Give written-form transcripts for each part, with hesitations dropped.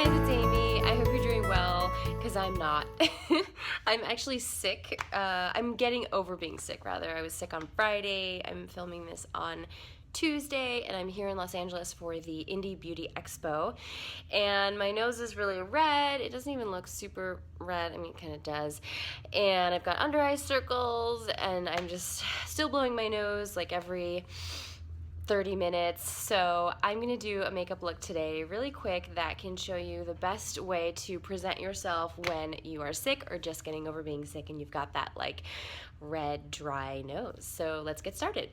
guys, it's Amy. I hope you're doing well, because I'm not. I'm actually sick. I'm getting over being sick, rather. I was sick on Friday. I'm filming this on Tuesday, and I'm here in Los Angeles for the Indie Beauty Expo, and my nose is really red. It doesn't even look super red. I mean, it kind of does. And I've got under eye circles, and I'm just still blowing my nose like every 30 minutes. So I'm gonna do a makeup look today really quick that can show you the best way to present yourself when you are sick or just getting over being sick and you've got that like red dry nose. So let's get started.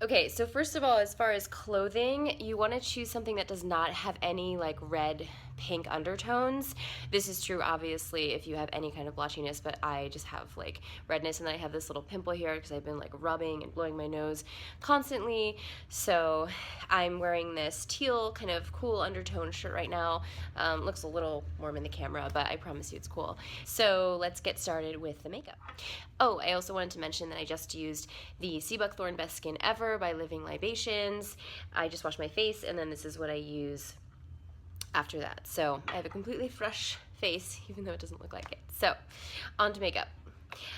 Okay, so first of all, as far as clothing, you want to choose something that does not have any like red, pink undertones. This is true obviously if you have any kind of blotchiness, but I just have like redness, and then I have this little pimple here because I've been like rubbing and blowing my nose constantly. So I'm wearing this teal kind of cool undertone shirt right now. Looks a little warm in the camera, but I promise you it's cool. So let's get started with the makeup. Oh, I also wanted to mention that I just used the Sea Buckthorn Best Skin Ever by Living Libations. I just washed my face, and then this is what I use after that. So I have a completely fresh face, even though it doesn't look like it. So on to makeup.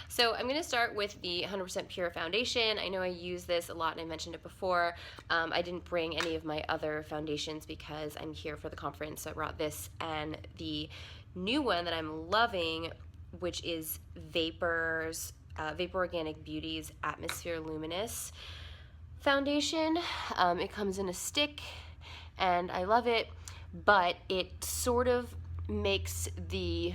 So I'm going to start with the 100% Pure foundation. I know I use this a lot and I mentioned it before. I didn't bring any of my other foundations because I'm here for the conference, so I brought this and the new one that I'm loving, which is Vapour Organic Beauty's Atmosphere Luminous foundation. It comes in a stick and I love it, but it sort of makes the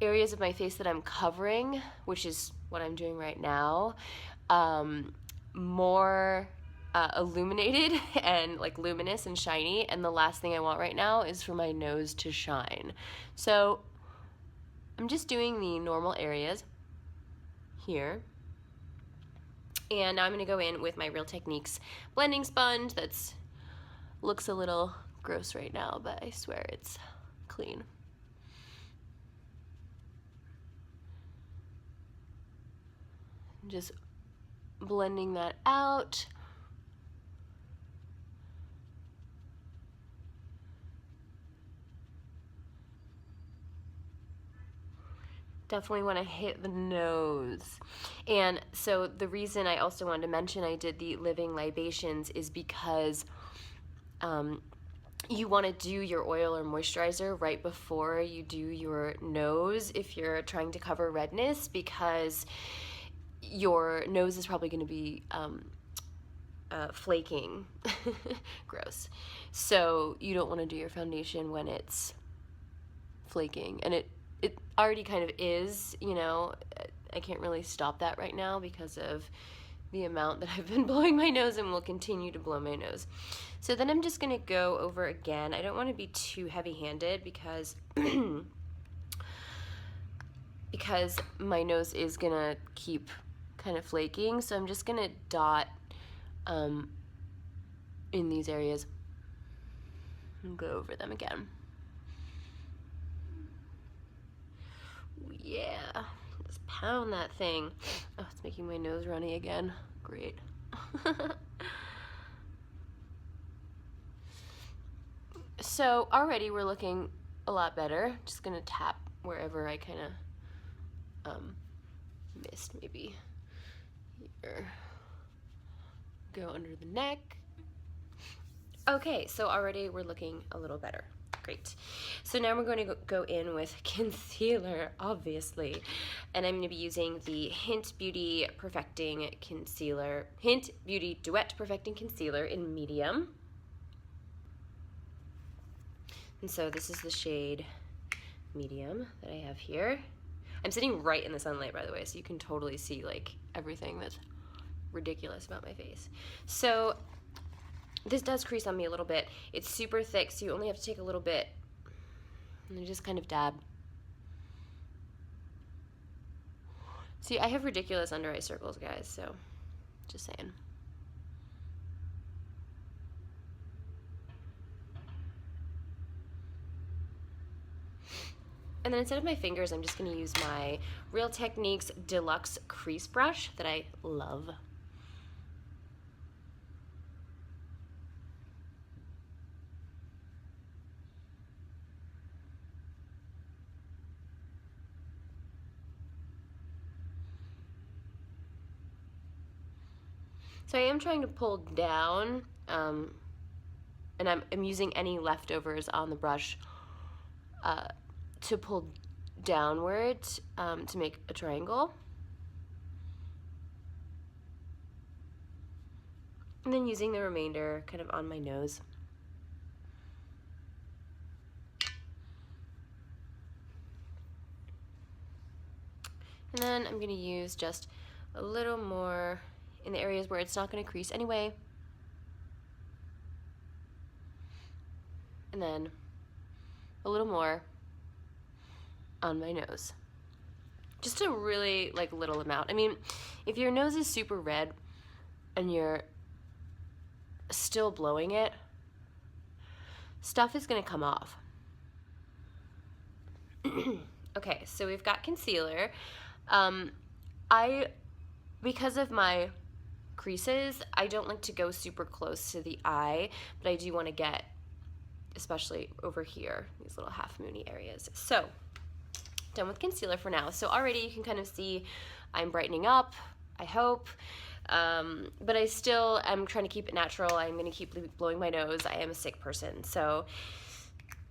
areas of my face that I'm covering, which is what I'm doing right now, more illuminated and like luminous and shiny, and the last thing I want right now is for my nose to shine. So I'm just doing the normal areas here, and now I'm going to go in with my Real Techniques blending sponge. That's looks a little gross right now, but I swear it's clean. Just blending that out. Definitely want to hit the nose. And so the reason I also wanted to mention I did the Living Libations is because you want to do your oil or moisturizer right before you do your nose if you're trying to cover redness, because your nose is probably going to be flaking. Gross. So you don't want to do your foundation when it's flaking, and it already kind of is, you know. I can't really stop that right now because of the amount that I've been blowing my nose and will continue to blow my nose. So then I'm just going to go over again. I don't want to be too heavy-handed because because my nose is going to keep kind of flaking. So I'm just going to dot in these areas and go over them again. Yeah, just pound that thing. Oh, it's making my nose runny again. Great. So already we're looking a lot better. Just gonna tap wherever I kind of missed, maybe here. Go under the neck. Okay, so already we're looking a little better. Great. So now we're going to go in with concealer, obviously, and I'm going to be using the Hint Beauty Perfecting Concealer, Hint Beauty Duet Perfecting Concealer in medium. And so this is the shade medium that I have here. I'm sitting right in the sunlight, by the way, so you can totally see like everything that's ridiculous about my face. So this does crease on me a little bit. It's super thick, so you only have to take a little bit and then just kind of dab. See, I have ridiculous under eye circles, guys, so just saying. And then instead of my fingers, I'm just going to use my Real Techniques Deluxe Crease Brush that I love. So I am trying to pull down, and I'm using any leftovers on the brush to pull downward to make a triangle. And then using the remainder kind of on my nose. And then I'm going to use just a little more in the areas where it's not going to crease anyway. And then a little more on my nose. Just a really like little amount. I mean, if your nose is super red and you're still blowing it, stuff is going to come off. Okay, so we've got concealer. Because of my creases, I don't like to go super close to the eye, but I do want to get, especially over here, these little half moony areas. So, done with concealer for now. So already you can kind of see I'm brightening up, I hope, but I still am trying to keep it natural. I'm going to keep blowing my nose. I am a sick person, so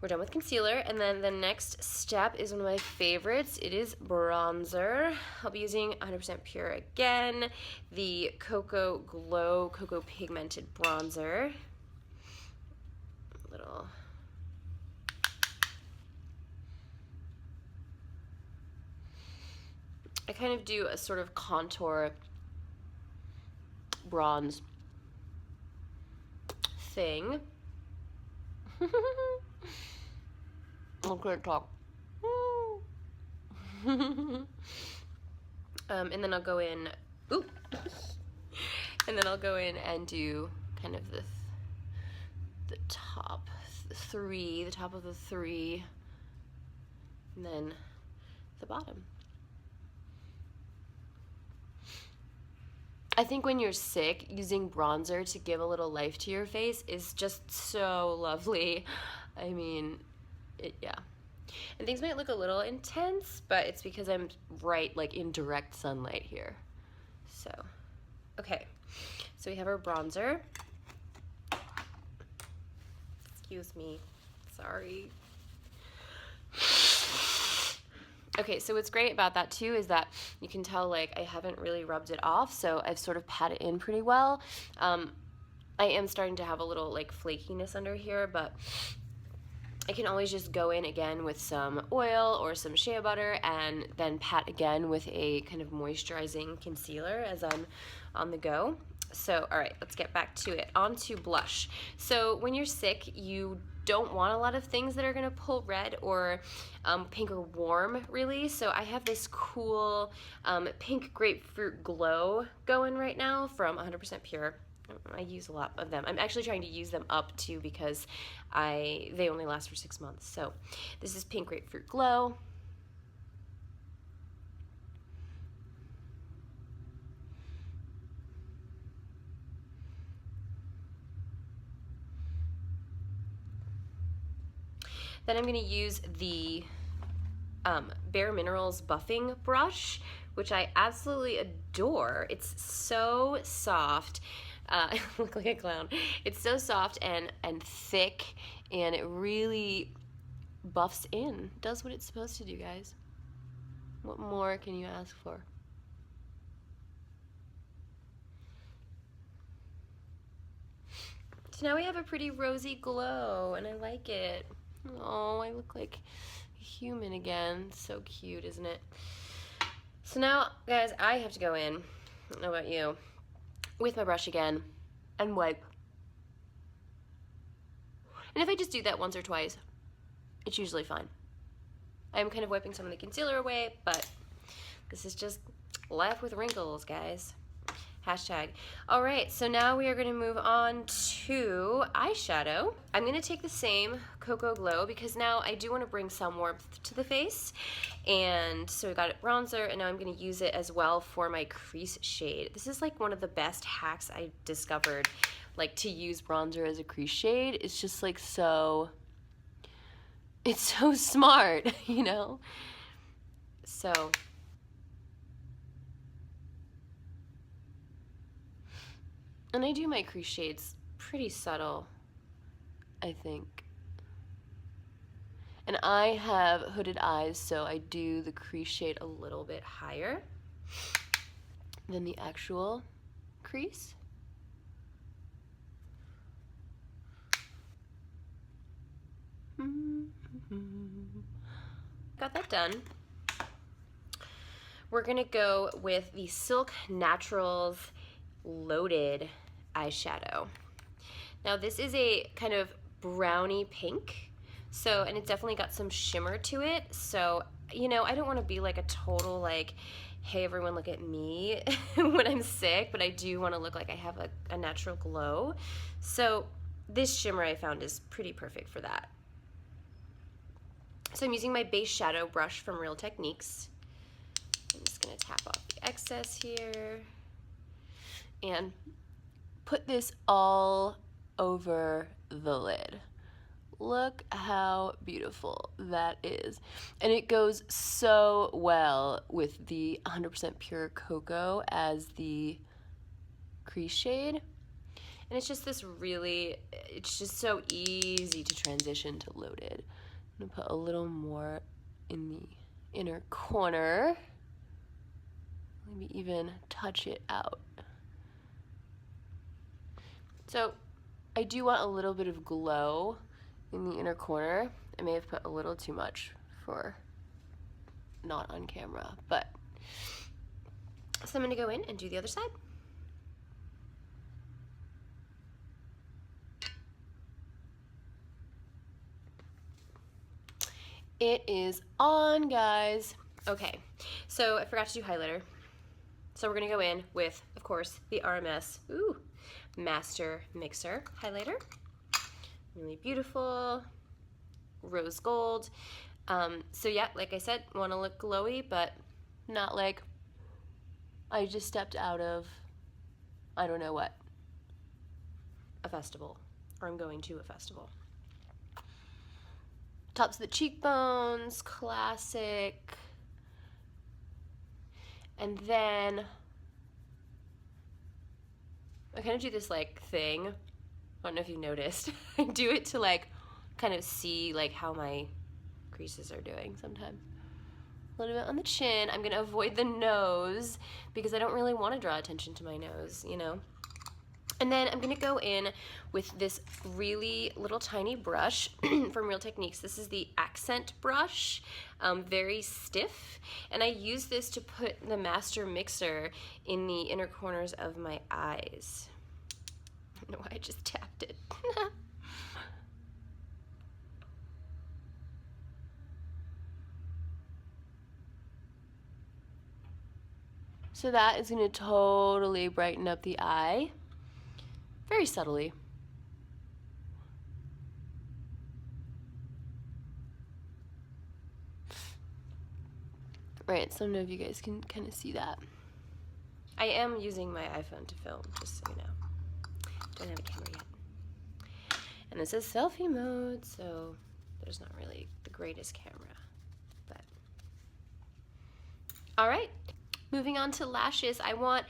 we're done with concealer, and then the next step is one of my favorites. It is bronzer. I'll be using 100% Pure again, the Cocoa Glow Cocoa Pigmented Bronzer. Little. I kind of do a sort of contour bronze thing. I can't talk. And then I'll go in, and then I'll go in and do kind of the top of the three, and then the bottom. I think when you're sick, using bronzer to give a little life to your face is just so lovely. I mean, yeah. And things might look a little intense, but it's because I'm right like in direct sunlight here. So, okay. So we have our bronzer. Excuse me. Sorry. Okay, so what's great about that too is that you can tell like I haven't really rubbed it off, so I've sort of pat it in pretty well. I am starting to have a little like flakiness under here, but I can always just go in again with some oil or some shea butter and then pat again with a kind of moisturizing concealer as I'm on the go. So, all right, let's get back to it. On to blush. So when you're sick, you don't want a lot of things that are gonna pull red or pink or warm, really. So I have this cool pink grapefruit glow going right now from 100% Pure. I use a lot of them. I'm actually trying to use them up too because they only last for 6 months. So this is Pink Grapefruit Glow. Then I'm going to use the Bare Minerals buffing brush, which I absolutely adore. It's so soft. I look like a clown. It's so soft and thick, and it really buffs in. Does what it's supposed to do, guys. What more can you ask for? So now we have a pretty rosy glow, and I like it. Oh, I look like a human again. So cute, isn't it? So now, guys, I have to go in, I don't know about you, with my brush again and wipe. And if I just do that once or twice, it's usually fine. I'm kind of wiping some of the concealer away, but this is just life with wrinkles, guys. Hashtag. All right, so now we are going to move on to eyeshadow. I'm going to take the same Cocoa Glow because now I do want to bring some warmth to the face. And so we got it bronzer, and now I'm going to use it as well for my crease shade. This is like one of the best hacks I discovered, like to use bronzer as a crease shade. It's just like it's so smart, you know? So And I do my crease shades pretty subtle, I think. And I have hooded eyes, so I do the crease shade a little bit higher than the actual crease. Got that done. We're gonna go with the Silk Naturals Loaded eyeshadow. Now this is a kind of brownie pink, so, and it's definitely got some shimmer to it, so, you know, I don't want to be like a total like, hey everyone look at me when I'm sick, but I do want to look like I have a natural glow. So this shimmer I found is pretty perfect for that. So I'm using my base shadow brush from Real Techniques. I'm just gonna tap off the excess here and put this all over the lid. Look how beautiful that is. And it goes so well with the 100% pure cocoa as the crease shade. And it's just this really, it's just so easy to transition to Loaded. I'm gonna put a little more in the inner corner. Maybe even touch it out. So I do want a little bit of glow in the inner corner. I may have put a little too much for not on camera, but so I'm gonna go in and do the other side. It is on, guys. Okay, so I forgot to do highlighter. So we're gonna go in with, of course, the RMS Master Mixer highlighter. Really beautiful, rose gold. So yeah, like I said, wanna look glowy, but not like I just stepped out of, I don't know what, a festival, or I'm going to a festival. Tops of the cheekbones, classic. And then I kind of do this like thing. I don't know if you noticed. I do it to like kind of see like how my creases are doing sometimes. A little bit on the chin. I'm gonna avoid the nose because I don't really want to draw attention to my nose, you know. And then I'm gonna go in with this really little tiny brush from Real Techniques. This is the accent brush, very stiff. And I use this to put the Master Mixer in the inner corners of my eyes. I don't know why I just tapped it. So that is gonna totally brighten up the eye. Very subtly. Right, so I don't know if you guys can kind of see that. I am using my iPhone to film, just so you know. Don't have a camera yet. And this is selfie mode, so there's not really the greatest camera, but. All right, moving on to lashes. I want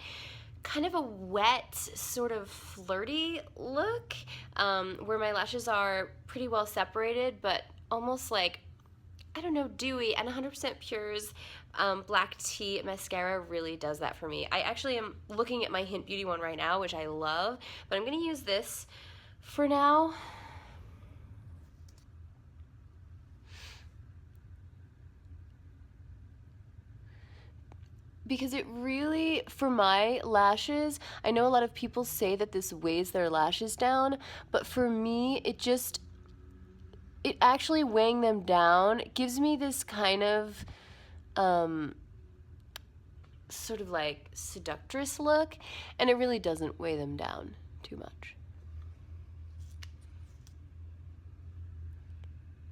kind of a wet, sort of flirty look, where my lashes are pretty well separated, but almost like, I don't know, dewy. And 100% Pure's Black Tea mascara really does that for me. I actually am looking at my Hint Beauty one right now, which I love, but I'm gonna use this for now. Because it really, for my lashes, I know a lot of people say that this weighs their lashes down, but for me, it actually weighing them down gives me this kind of, sort of like seductress look, and it really doesn't weigh them down too much.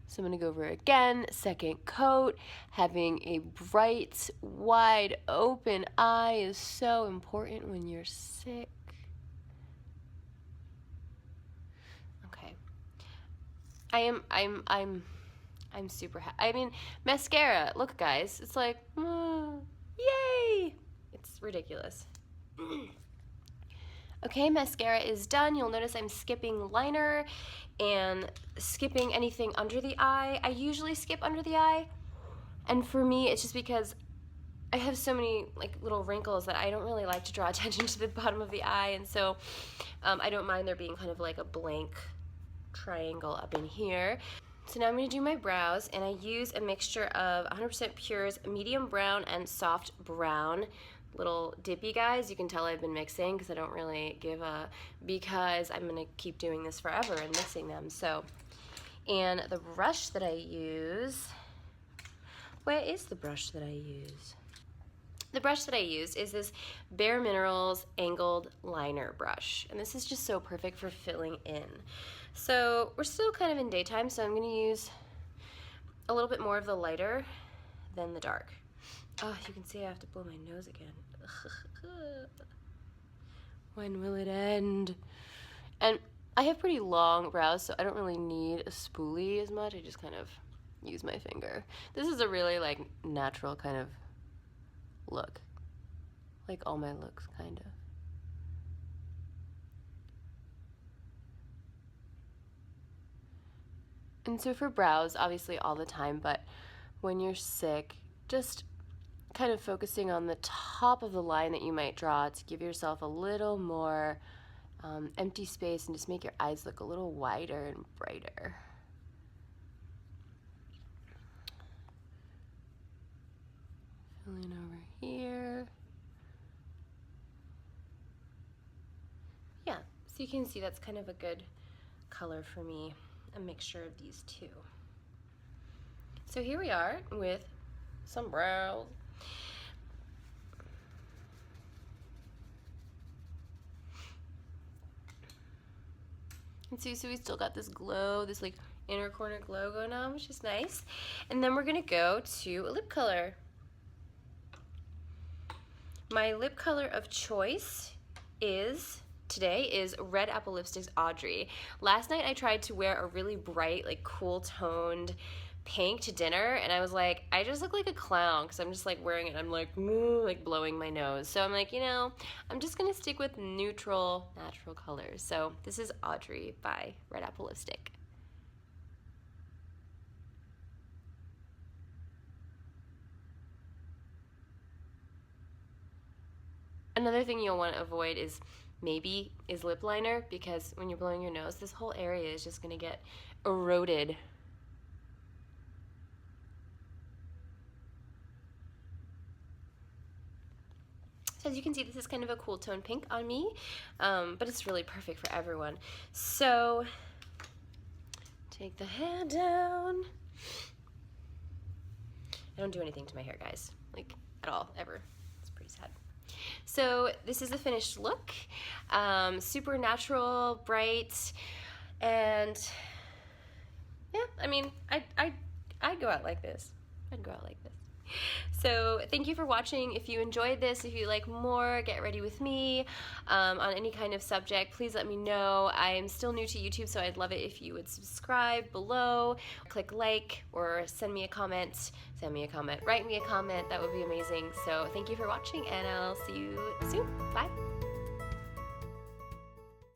So I'm gonna go over it again. Second coat, having a bright, wide open eye is so important when you're sick. Okay. I'm super happy. I mean, mascara, look guys, it's like, yay! It's ridiculous. Okay, mascara is done. You'll notice I'm skipping liner and skipping anything under the eye. I usually skip under the eye, and for me it's just because I have so many like little wrinkles that I don't really like to draw attention to the bottom of the eye, and so I don't mind there being kind of like a blank triangle up in here. So now I'm going to do my brows, and I use a mixture of 100% Pure's medium brown and soft brown. Little dippy guys, you can tell I've been mixing because I don't really give a, because I'm going to keep doing this forever and mixing them. So, and the brush that I use, where is the brush that I use? The brush that I used is this Bare Minerals angled liner brush, and this is just so perfect for filling in. So we're still kind of in daytime, so I'm going to use a little bit more of the lighter than the dark. Oh, you can see I have to blow my nose again. When will it end? And I have pretty long brows, so I don't really need a spoolie as much. I just kind of use my finger. This is a really like natural kind of look. Like all my looks, kind of. And so for brows, obviously all the time, but when you're sick, just kind of focusing on the top of the line that you might draw to give yourself a little more empty space and just make your eyes look a little wider and brighter. Filling over here. Yeah, so you can see that's kind of a good color for me, a mixture of these two. So here we are with some brows. And see, so we still got this glow, this like inner corner glow going on, which is nice. And then we're gonna go to a lip color. My lip color of choice today is Red Apple Lipstick's Audrey. Last night I tried to wear a really bright, like cool toned pink to dinner, and I was like, I just look like a clown because I'm just like wearing it. I'm like blowing my nose. So I'm like, you know, I'm just gonna stick with neutral, natural colors. So this is Audrey by Red Apple Lipstick. Another thing you'll want to avoid is lip liner, because when you're blowing your nose, this whole area is just gonna get eroded. So as you can see, this is kind of a cool tone pink on me, but it's really perfect for everyone. So take the hair down. I don't do anything to my hair, guys, like at all, ever. It's pretty sad. So this is the finished look. Super natural, bright, and yeah, I mean, I'd go out like this. I'd go out like this. So thank you for watching. If you enjoyed this, if you like more Get Ready With Me on any kind of subject, please let me know. I'm still new to YouTube, so I'd love it if you would subscribe below, click like, or send me a comment, write me a comment. That would be amazing. So thank you for watching, and I'll see you soon. Bye.